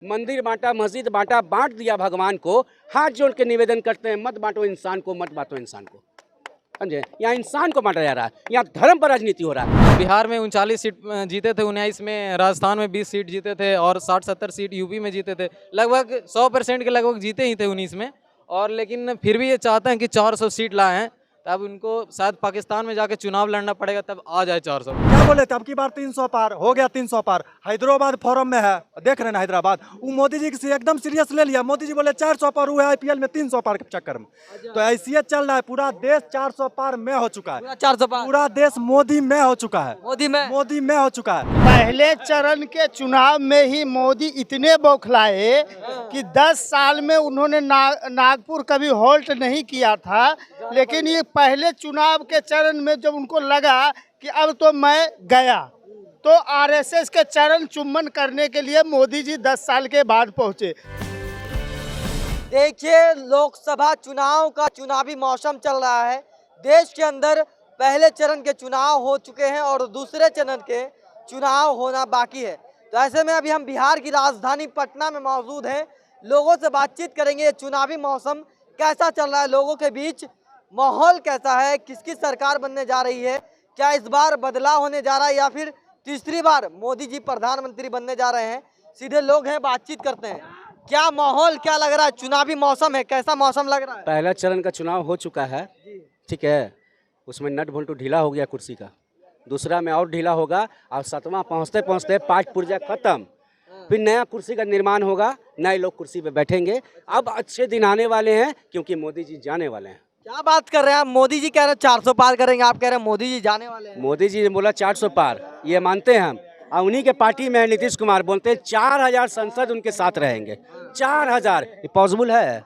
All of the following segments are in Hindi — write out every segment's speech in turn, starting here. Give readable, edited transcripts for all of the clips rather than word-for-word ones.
मंदिर बांटा, मस्जिद बांटा, बांट दिया भगवान को। हाथ जोड़ के निवेदन करते हैं, मत बांटो इंसान को, मत बांटो इंसान को। समझे, यहाँ इंसान को बांटा जा रहा है, यहाँ धर्म पर राजनीति हो रहा है। बिहार में 39 सीट जीते थे, 19 में राजस्थान में 20 सीट जीते थे और 60-70 सीट यूपी में जीते थे। लगभग 100% के लगभग जीते ही थे 19 में। और लेकिन फिर भी ये चाहते हैं कि 400 सीट लाए हैं, तब उनको शायद पाकिस्तान में जाके चुनाव लड़ना पड़ेगा, तब आ जाए 400। क्या बोले थे, अब की बार 300 पार हो गया। 300 पार हैदराबाद फोरम में है, देख रहे हैं ना हैदराबाद, वो मोदी जी से एकदम सीरियस ले लिया। मोदी जी बोले 400 पार हुआ है आईपीएल में 300 पार के चक्कर में। तो ऐसे चल रहा है, पूरा देश 400 पार में हो चुका है। 400 पार पूरा देश मोदी में हो चुका है, मोदी में हो चुका है। पहले चरण के चुनाव में ही मोदी इतने बौखलाए कि 10 साल में उन्होंने नागपुर कभी होल्ड नहीं किया था। लेकिन ये पहले चुनाव के चरण में जब उनको लगा कि अब तो मैं गया, तो आरएसएस के चरण चुम्बन करने के लिए मोदी जी 10 साल के बाद पहुंचे। देखिए, लोकसभा चुनाव का चुनावी मौसम चल रहा है। देश के अंदर पहले चरण के चुनाव हो चुके हैं और दूसरे चरण के चुनाव होना बाकी है। तो ऐसे में अभी हम बिहार की राजधानी पटना में मौजूद हैं, लोगों से बातचीत करेंगे। ये चुनावी मौसम कैसा चल रहा है, लोगों के बीच माहौल कैसा है, किसकी सरकार बनने जा रही है, क्या इस बार बदलाव होने जा रहा है या फिर तीसरी बार मोदी जी प्रधानमंत्री बनने जा रहे हैं। सीधे लोग हैं, बातचीत करते हैं। क्या माहौल क्या लग रहा है, चुनावी मौसम है, कैसा मौसम लग रहा है? पहला चरण का चुनाव हो चुका है, ठीक है, उसमें नट भुंटू ढीला हो गया कुर्सी का। दूसरा में और ढीला होगा और 7वां पहुँचते पहुँचते 5 पुर्जा खत्म। फिर नया कुर्सी का निर्माण होगा, नए लोग कुर्सी पे बैठेंगे। अब अच्छे दिन आने वाले हैं क्योंकि मोदी जी जाने वाले हैं। क्या बात कर रहे हैं आप? मोदी जी कह रहे हैं 400 पार करेंगे, आप कह रहे हैं मोदी जी जाने वाले हैं। मोदी जी ने बोला 400 पार, ये मानते हैं हम। और उन्हीं के पार्टी में है नीतीश कुमार, बोलते हैं 4000 सांसद उनके साथ रहेंगे। 4000 ये पॉसिबल है?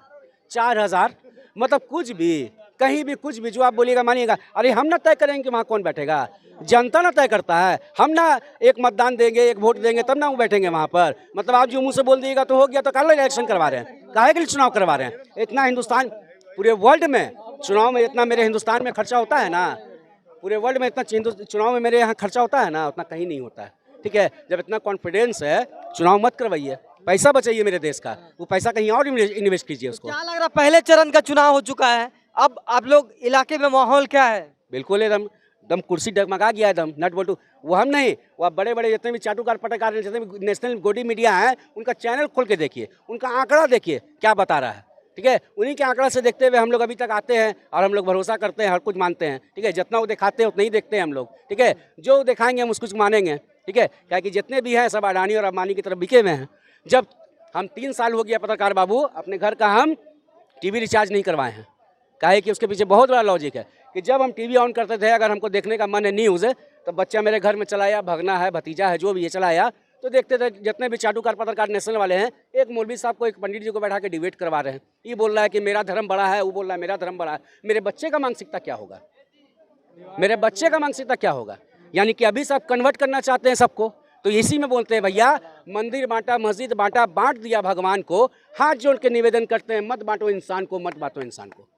4000 मतलब कुछ भी, कहीं भी कुछ भी जो आप बोलिएगा मानिएगा। अरे हम ना तय करेंगे कि वहाँ कौन बैठेगा, जनता ना तय करता है। हम ना एक मतदान देंगे, एक वोट देंगे, तब ना वो बैठेंगे वहाँ पर। मतलब आप जो मुँह से बोल दिएगा तो हो गया, तो कल इलेक्शन करवा रहे हैं, काहे के लिए चुनाव करवा रहे हैं? इतना हिंदुस्तान, पूरे वर्ल्ड में चुनाव में इतना मेरे हिंदुस्तान में खर्चा होता है ना, पूरे वर्ल्ड में इतना चुनाव में मेरे यहाँ खर्चा होता है ना, उतना कहीं नहीं होता है। ठीक है, जब इतना कॉन्फिडेंस है, चुनाव मत करवाइए, पैसा बचाइए मेरे देश का, वो पैसा कहीं और इन्वेस्ट कीजिए उसको। क्या लग रहा है, पहले चरण का चुनाव हो चुका है, अब आप लोग इलाके में माहौल क्या है? बिल्कुल एकदम कुर्सी डगमगा गया, एकदम नट बोल्टू। वो हम नहीं, वो बड़े बड़े जितने भी चाटुकार पटकार, जितने भी नेशनल गोडी मीडिया है, उनका चैनल खोल के देखिए, उनका आंकड़ा देखिए क्या बता रहा है। ठीक है, उन्हीं के आंकड़ा से देखते हुए हम लोग अभी तक आते हैं और हम लोग भरोसा करते हैं, हर कुछ मानते हैं। ठीक है, जितना वो दिखाते हैं उतना ही देखते हैं हम लोग। ठीक है, जो दिखाएंगे हम उसको मानेंगे। ठीक है, क्या कि जितने भी हैं सब अडानी और अंबानी की तरफ बिके हुए हैं। जब हम 3 साल हो गया पत्रकार बाबू, अपने घर का हम टीवी रिचार्ज नहीं करवाए हैं। काहे कि उसके पीछे बहुत बड़ा लॉजिक है कि जब हम टीवी ऑन करते थे, अगर हमको देखने का मन है न्यूज़, तो बच्चा मेरे घर में चलाया, भगना है, भतीजा है, जो भी है चलाया, तो देखते थे जितने भी चाटुकार पत्रकार नेशनल वाले हैं, एक मौलवी साहब को, एक पंडित जी को बैठा के डिबेट करवा रहे हैं। ये बोल रहा है कि मेरा धर्म बड़ा है, वो बोल रहा है मेरा धर्म बड़ा है। मेरे बच्चे का मानसिकता क्या होगा, मेरे बच्चे का मानसिकता क्या होगा? यानी कि अभी सब कन्वर्ट करना चाहते हैं सबको। तो इसी में बोलते हैं भैया, मंदिर बांटा, मस्जिद बांटा, बांट दिया भगवान को। हाथ जोड़ के निवेदन करते हैं, मत बांटो इंसान को, मत बांटो इंसान को।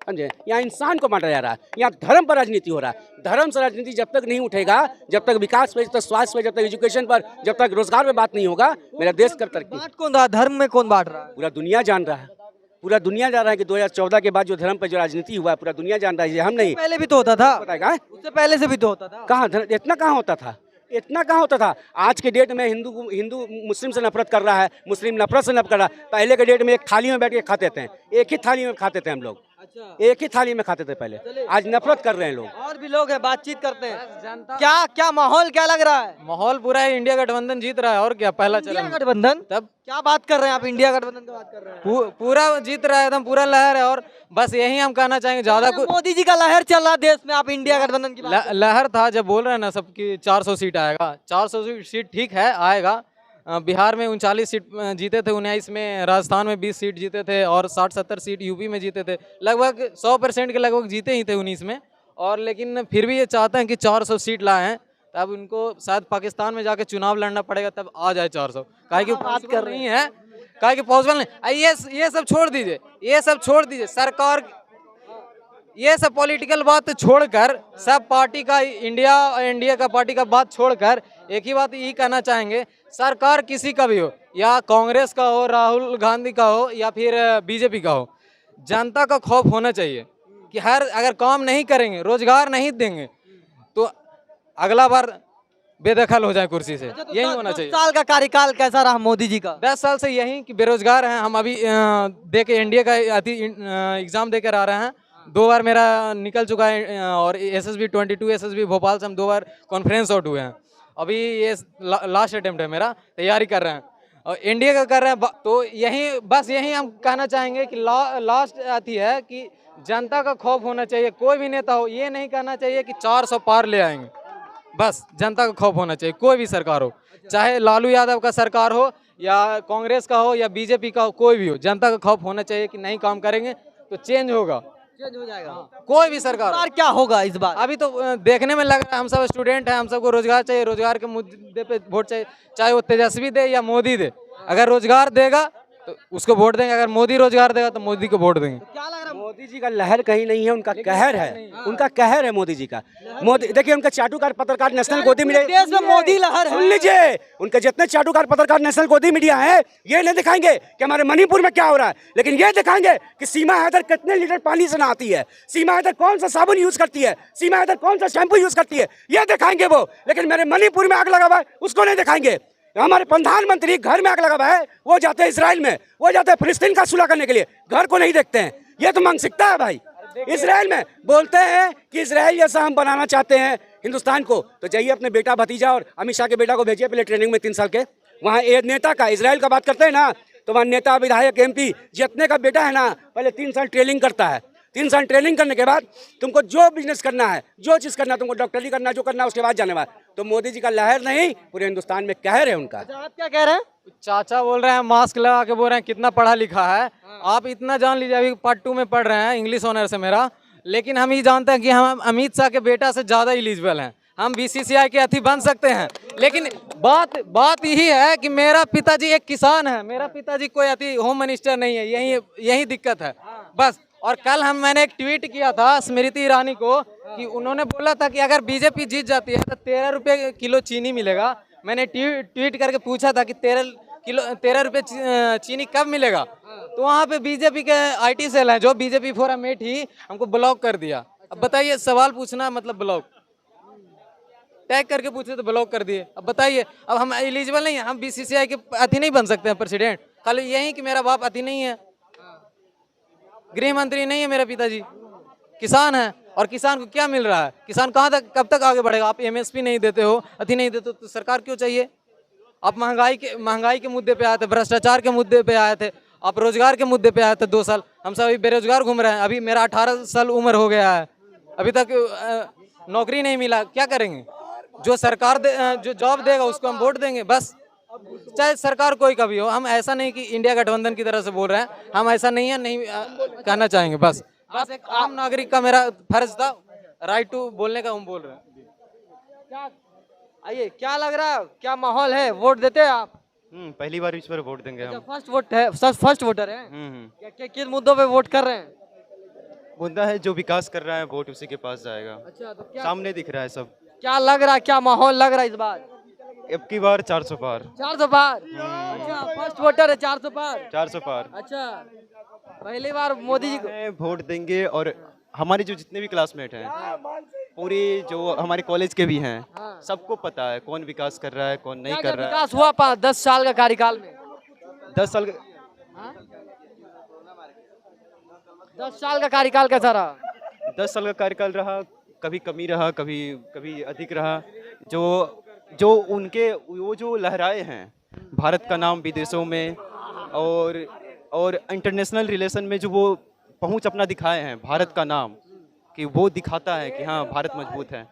समझे, यहाँ इंसान को बांटा जा रहा है, यहाँ धर्म पर राजनीति हो रहा है। धर्म से राजनीति जब तक नहीं उठेगा, जब तक विकास पे, जब तक स्वास्थ्य पे, जब तक एजुकेशन पर, जब तक रोजगार पे बात नहीं होगा, मेरा देश कब तरक्की। बांट कौन रहा है, धर्म में कौन बांट रहा है? पूरा दुनिया जान रहा है, पूरा दुनिया जान रहा है कि 2014 के बाद जो धर्म पर जो राजनीति हुआ है, पूरा दुनिया जान रहा है। ये हम नहीं, पहले भी तो होता था, बताएगा उससे पहले से भी तो होता था। कहाँ इतना कहाँ होता था, इतना कहाँ होता था? आज के डेट में हिंदू मुस्लिम से नफरत कर रहा है, मुस्लिम नफरत से नफरत कर रहा है। पहले के डेट में एक थाली में बैठ के खाते थे, एक ही थाली में खाते थे हम लोग। अच्छा, एक ही थाली में खाते थे पहले, आज नफरत कर रहे हैं लोग। और भी लोग हैं, बातचीत करते हैं। क्या माहौल क्या लग रहा है? माहौल पूरा है, इंडिया गठबंधन जीत रहा है। और क्या, पहला इंडिया चरण गठबंधन? तब क्या बात कर रहे हैं आप, इंडिया गठबंधन की बात कर रहे हैं? पूरा जीत रहा है, एकदम पूरा लहर है। और बस यही हम कहना चाहेंगे, ज्यादा कुछ मोदी जी का लहर चल रहा है देश में, आप इंडिया गठबंधन की बात लहर था जब बोल रहे हैं ना सबकी 400 सीट आएगा। 400 सीट ठीक है, आएगा। बिहार में 39 सीट जीते थे, 19 में राजस्थान में 20 सीट जीते थे और 60-70 सीट यूपी में जीते थे। लगभग 100% के लगभग जीते ही थे 19 में। और लेकिन फिर भी ये चाहते हैं कि 400 सीट लाए हैं, तब उनको शायद पाकिस्तान में जाके चुनाव लड़ना पड़ेगा, तब आ जाए 400। काहे कि बात कर रही है, काहे कि पॉसिबल नहीं। ये सब छोड़ दीजिए, ये सब छोड़ दीजिए। सरकार ये सब पॉलिटिकल बात छोड़कर, सब पार्टी का, इंडिया का पार्टी का बात छोड़कर एक ही बात यही कहना चाहेंगे, सरकार किसी का भी हो, या कांग्रेस का हो, राहुल गांधी का हो, या फिर बीजेपी का हो, जनता का खौफ होना चाहिए कि अगर काम नहीं करेंगे, रोजगार नहीं देंगे, तो अगला बार बेदखल हो जाए कुर्सी से। यही होना चाहिए। 10 साल का कार्यकाल कैसा रहा मोदी जी का? 10 साल से यही कि बेरोजगार हैं हम। अभी दे के एनडीए का एग्जाम देकर आ रहे हैं, 2 बार मेरा निकल चुका है, और SSB 22 SSB भोपाल से हम 2 बार कॉन्फ्रेंस आउट हुए हैं। अभी ये लास्ट अटेम्प्ट है मेरा, तैयारी कर रहे हैं और एनडीए का कर रहे हैं। तो यही हम कहना चाहेंगे कि लास्ट आती है कि जनता का खौफ होना चाहिए। कोई भी नेता हो, ये नहीं कहना चाहिए कि 400 पार ले आएंगे, बस जनता का खौफ होना चाहिए। कोई भी सरकार हो, चाहे लालू यादव का सरकार हो, या कांग्रेस का हो, या बीजेपी का हो, कोई भी हो, जनता का खौफ होना चाहिए कि नहीं काम करेंगे तो चेंज होगा, चेंज हो जाएगा। कोई भी सरकार हो। क्या होगा इस बार? अभी तो देखने में लग रहा है, हम सब स्टूडेंट हैं, हम सबको रोजगार चाहिए, रोजगार के मुद्दे पे वोट चाहिए, चाहे वो तेजस्वी दे या मोदी दे। अगर रोजगार देगा तो उसको वोट देंगे, अगर मोदी रोजगार देगा तो मोदी को वोट देंगे। क्या लग रहा है? मोदी जी का लहर कहीं नहीं है, उनका कहर है, उनका कहर है मोदी जी का। मोदी देखिए, उनका चाटुकार पत्रकार नेशनल गोदी मीडिया, देश में मोदी लहर है। सुन लीजिए, उनके जितने चाटुकार पत्रकार नेशनल गोदी मीडिया है, ये नहीं दिखाएंगे कि हमारे मणिपुर में क्या हो रहा है, लेकिन ये दिखाएंगे कि सीमा हैदर कितने लीटर पानी से नहाती है, सीमा हैदर कौन सा साबुन यूज करती है, सीमा हैदर कौन सा शैम्पू यूज करती है, ये दिखाएंगे वो। लेकिन मेरे मणिपुर में आग लगा हुआ है, उसको नहीं दिखाएंगे। हमारे प्रधानमंत्री घर में आग लगा हुआ है, वो जाते हैं इसराइल में, वो जाते हैं फिलिस्तीन का सुलह करने के लिए, घर को नहीं देखते हैं। ये तो मानसिकता है भाई। इसराइल में बोलते हैं कि इसराइल जैसा हम बनाना चाहते हैं हिंदुस्तान को, तो जाइए अपने बेटा भतीजा और अमित शाह के बेटा को भेजिए पहले ट्रेनिंग में 3 साल के। वहाँ एक नेता का, इसराइल का बात करते हैं ना, तो वहाँ नेता, विधायक, MP जितने का बेटा है ना, पहले 3 साल ट्रेनिंग करता है। 3 साल ट्रेनिंग करने के बाद तुमको जो बिजनेस करना है, जो चीज़ करना है, तुमको डॉक्टरी करना है, जो करना है, उसके बाद जाने वाला। तो मोदी जी का लहर नहीं, पूरे हिंदुस्तान में कहर है उनका। आप क्या कह रहे हैं? चाचा बोल रहे हैं, मास्क लगा के बोल रहे हैं कितना पढ़ा लिखा है। आप इतना जान लीजिए, अभी पार्ट 2 में पढ़ रहे हैं, इंग्लिश ऑनर से मेरा, लेकिन हम ये जानते हैं कि हम अमित शाह के बेटा से ज़्यादा एलिजिबल हैं, हम BCCI के अतिथि बन सकते हैं। लेकिन बात यही है कि मेरा पिताजी एक किसान है, मेरा पिताजी कोई होम मिनिस्टर नहीं है, यही दिक्कत है बस। और कल मैंने एक ट्वीट किया था स्मृति ईरानी को, कि उन्होंने बोला था कि अगर बीजेपी जीत जाती है तो 13 रुपये किलो चीनी मिलेगा। मैंने ट्वीट करके पूछा था कि 13 रुपये चीनी कब मिलेगा, तो वहाँ पे बीजेपी के IT सेल हैं, जो बीजेपी फोरम में थी, हमको ब्लॉक कर दिया। अब बताइए, सवाल पूछना मतलब ब्लॉक, टैग करके पूछे तो ब्लॉक कर दिए। अब बताइए, अब हम एलिजिबल नहीं है, हम BCCI के अति नहीं बन सकते हैं प्रेसिडेंट। खाली यही कि मेरा बाप अति नहीं है, गृह मंत्री नहीं है मेरा पिताजी, किसान है। और किसान को क्या मिल रहा है? किसान कहाँ तक, कब तक आगे बढ़ेगा? आप MSP नहीं देते हो, अति नहीं देते हो, तो सरकार क्यों चाहिए? आप महंगाई के मुद्दे पे आए थे, भ्रष्टाचार के मुद्दे पे आए थे, आप रोजगार के मुद्दे पे आए थे 2 साल। हम सब अभी बेरोजगार घूम रहे हैं। अभी मेरा 18 साल उम्र हो गया है, अभी तक नौकरी नहीं मिला। क्या करेंगे? जो सरकार जो जॉब देगा उसको हम वोट देंगे बस, चाहे सरकार कोई का भी हो। हम ऐसा नहीं कि इंडिया गठबंधन की तरह से बोल रहे हैं, हम ऐसा नहीं है, नहीं कहना चाहेंगे बस एक आम नागरिक का मेरा फर्ज था, राइट टू बोलने का, हम बोल रहे हैं। क्या आइए, क्या लग रहा है, क्या माहौल है? वोट देते हैं आप? पहली बार इस पर वोट देंगे हम। फर्स्ट वोट है, फर्स्ट वोटर है। किस मुद्दों पे वोट कर रहे हैं? मुद्दा है जो विकास कर रहा है, वोट उसी के पास जाएगा। अच्छा, तो क्या सामने दिख रहा है सब। क्या लग रहा है, क्या माहौल लग रहा है इस बार? अब की बार 400 पार। 400 पार? अच्छा, फर्स्ट वोटर है 400 पार। 400 पार। अच्छा, पहली बार मोदी जी को वोट देंगे। और हमारे जो जितने भी क्लासमेट हैं, पूरी जो हमारे कॉलेज के भी हैं, सबको पता है कौन विकास कर रहा है, कौन नहीं कर रहा है। विकास हुआ 10 साल का कार्यकाल में? 10 साल 10 साल का कार्यकाल कैसा रहा? 10 साल का कार्यकाल रहा, कभी कमी रहा, कभी अधिक रहा। जो उनके वो जो लहराए हैं भारत का नाम विदेशों में और इंटरनेशनल रिलेशन में, जो वो पहुंच अपना दिखाए हैं भारत का नाम, कि वो दिखाता है कि हाँ भारत मजबूत है।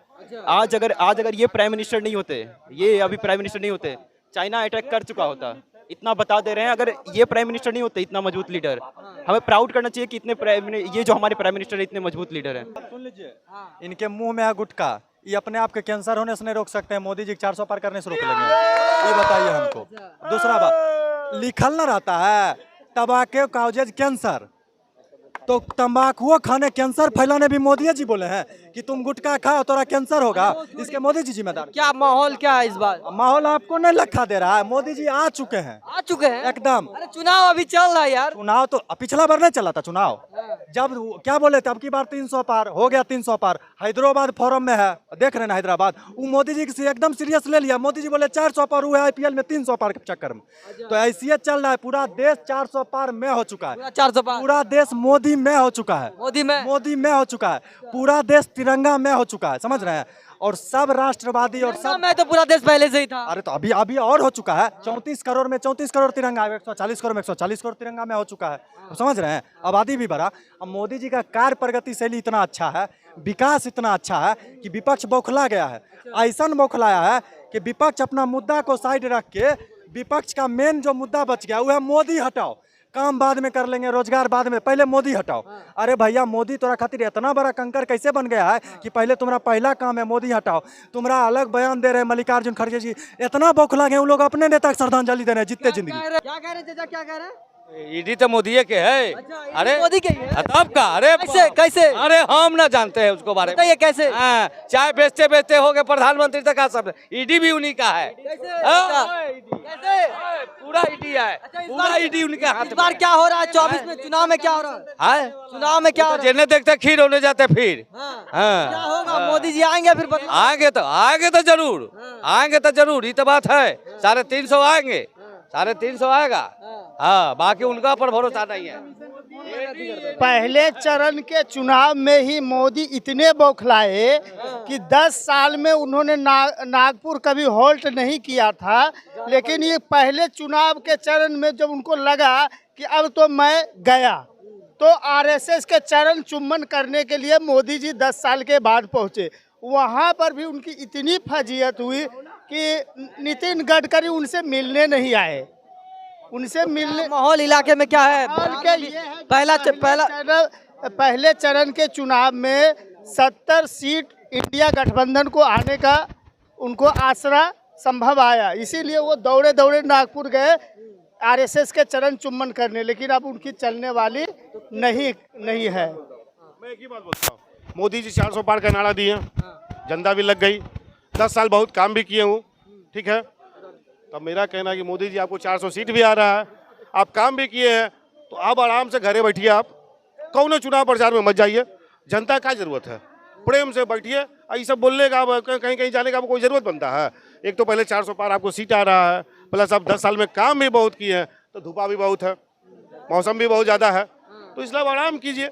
आज अगर ये प्राइम मिनिस्टर नहीं होते, ये अभी प्राइम मिनिस्टर नहीं होते, चाइना अटैक कर चुका होता। इतना बता दे रहे हैं, अगर ये प्राइम मिनिस्टर नहीं होते, इतना मजबूत लीडर, हमें प्राउड करना चाहिए कि ये जो हमारे प्राइम मिनिस्टर है, इतने मजबूत लीडर हैं। सुन लीजिए, इनके मुंह में है गुटखा, ये अपने आप के कैंसर होने से नहीं रोक सकते हैं, मोदी जी 400 पार करने से रोक लेंगे, ये बताइए हमको। दूसरा बात, लिखल ना रहता है तंबाकू काउजेज कैंसर, तो तंबाकू खाने कैंसर फैलाने भी मोदी जी बोले हैं कि तुम गुटखा खाओ तोरा कैंसर होगा, इसके मोदी जी जिम्मेदार। क्या माहौल क्या है इस बार? माहौल आपको नहीं लखा दे रहा है, मोदी जी आ चुके हैं आ चुके हैं एकदम। अरे चुनाव अभी चल रहा है यार। चुनाव तो पिछला बार नहीं चला था चुनाव, जब क्या बोले थे अब की बार 300 पार हो गया, 300 पार हैदराबाद फोरम में है, देख रहे हैं हैदराबाद, वो मोदी जी से एकदम सीरियस ले लिया। मोदी जी बोले 400 पार हुआ है आईपीएल में 300 पार के चक्कर में। तो ऐसे चल रहा है, पूरा देश 400 पार में हो चुका है, 400 पार पूरा देश मोदी में हो चुका है, मोदी में हो चुका है, पूरा देश तिरंगा में हो चुका है, समझ रहे हैं। और सब राष्ट्रवादी और सब मैं तो पूरा देश पहले से ही था। अरे तो अभी अभी और हो चुका है, 34 करोड़ में 34 करोड़ तिरंगा है, 140 करोड़ में 140 करोड़ तिरंगा में हो चुका है, तो समझ रहे हैं। आबादी भी बढ़ा। अब मोदी जी का कार्य प्रगति शैली इतना अच्छा है, विकास इतना अच्छा है कि विपक्ष बौखला गया है। ऐसा बौखलाया है कि विपक्ष अपना मुद्दा को साइड रख के, विपक्ष का मेन जो मुद्दा बच गया वो है मोदी हटाओ, काम बाद में कर लेंगे, रोजगार बाद में, पहले मोदी हटाओ। अरे भैया मोदी तोरा खातिर इतना बड़ा कंकर कैसे बन गया है कि पहले तुम्हारा पहला काम है मोदी हटाओ। तुम्हारा अलग बयान दे रहे हैं मल्लिकार्जुन खड़गे जी, इतना बौखला गए, उन लोग अपने नेता को श्रद्धांजलि दे रहे हैं जितने जिंदगी। क्या कह रहे हैं चाचा, क्या कह रहे हैं? ईडी तो मोदी के है। अरे मोदी के ही है? तब का अरे कैसे? अरे हम ना जानते हैं उसको बारे में। बताइए कैसे? हाँ, चाय बेचते बेचते हो गए प्रधानमंत्री तक का सब, ईडी भी उन्हीं का है। कैसे? पूरा ईडी है, पूरा ईडी उनके हाथ इस बार क्या हो रहा है 24 में चुनाव में? क्या हो रहा है चुनाव में? क्या हो रहा है? जिन्हें देखते खीर होने जाते फिर। क्या होगा? मोदी जी आएंगे फिर बदलाव? आएंगे तो जरूर, आएंगे तो जरूर, ये तो बात है। 350 आएंगे, 350 आएगा। हाँ, बाकी उनका पर भरोसा नहीं है। पहले चरण के चुनाव में ही मोदी इतने बौखलाए कि 10 साल में उन्होंने नागपुर कभी होल्ट नहीं किया था। लेकिन ये पहले चुनाव के चरण में जब उनको लगा कि अब तो मैं गया, तो आरएसएस के चरण चुम्बन करने के लिए मोदी जी 10 साल के बाद पहुंचे। वहां पर भी उनकी इतनी फजीयत हुई कि नितिन गडकरी उनसे मिलने नहीं आए। उनसे मिलने माहौल इलाके में क्या है? पहले चरण के चुनाव में 70 सीट इंडिया गठबंधन को आने का उनको आसरा संभव आया, इसीलिए वो दौड़े दौड़े नागपुर गए आरएसएस के चरण चुम्बन करने, लेकिन अब उनकी चलने वाली नहीं है। मैं एक ही बात बोलता हूँ, मोदी जी 400 पार का नारा दिए, जनता भी लग गई, 10 साल बहुत काम भी किए हूँ, ठीक है। तब मेरा कहना है कि मोदी जी आपको 400 सीट भी आ रहा है, आप काम भी किए हैं, तो आप आराम से घरे बैठिए, आप कौन चुनाव प्रचार में मत जाइए। जनता का जरूरत है, प्रेम से बैठिए। ये सब बोलने का कहीं कहीं जाने का कोई ज़रूरत बनता है? एक तो पहले 400 पार आपको सीट आ रहा है, प्लस आप 10 साल में काम भी बहुत किए हैं, तो धूपा भी बहुत है, मौसम भी बहुत ज़्यादा है, तो इसलिए आराम कीजिए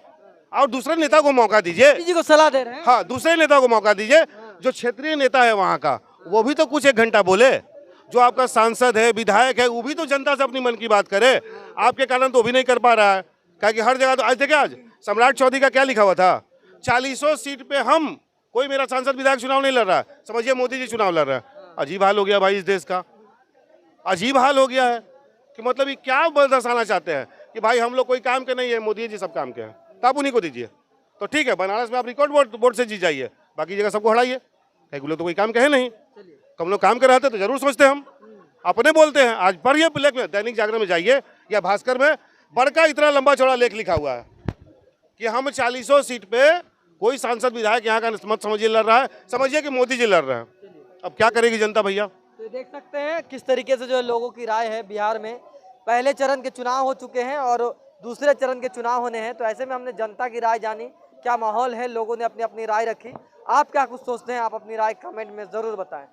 और दूसरे नेता को मौका दीजिए। जी को सलाह दे रहे हैं। हाँ, दूसरे नेता को मौका दीजिए, जो क्षेत्रीय नेता है वहाँ का, वो भी तो कुछ 1 घंटा बोले। जो आपका सांसद है, विधायक है, वो भी तो जनता से अपनी मन की बात करे। आपके कारण तो भी नहीं कर पा रहा है, क्या कि हर जगह तो आज देखिए, आज सम्राट चौधरी का क्या लिखा हुआ था, 40 सीट पे हम, कोई मेरा सांसद विधायक चुनाव नहीं लड़ रहा है, समझिए मोदी जी चुनाव लड़ रहा है। अजीब हाल हो गया भाई इस देश का, अजीब हाल हो गया है कि मतलब ये क्या दर्शाना चाहते हैं कि भाई हम लोग कोई काम के नहीं है, मोदी जी सब काम के हैं, तो आप उन्हीं को दीजिए। तो ठीक है, बनारस में आप रिकॉर्ड बोर्ड से जीत जाइए, बाकी जगह सबको हराइए, कहीं लोग तो कोई काम कहे नहीं। कम लोग काम कर रहे थे तो जरूर सोचते हम, अपने बोलते हैं। आज पढ़िए लेख में, दैनिक जागरण में जाइए या भास्कर में, बड़का इतना लंबा चौड़ा लेख लिखा हुआ है कि हम 40 सीट पे कोई सांसद विधायक यहाँ का मत समझिए लड़ रहा है, समझिए कि मोदी जी लड़ रहे हैं। अब क्या करेगी जनता भैया? तो देख सकते हैं किस तरीके से जो लोगों की राय है। बिहार में पहले चरण के चुनाव हो चुके हैं और दूसरे चरण के चुनाव होने हैं, तो ऐसे में हमने जनता की राय जानी, क्या माहौल है, लोगों ने अपनी अपनी राय रखी। आप क्या कुछ सोचते हैं, आप अपनी राय कमेंट में जरूर बताएं।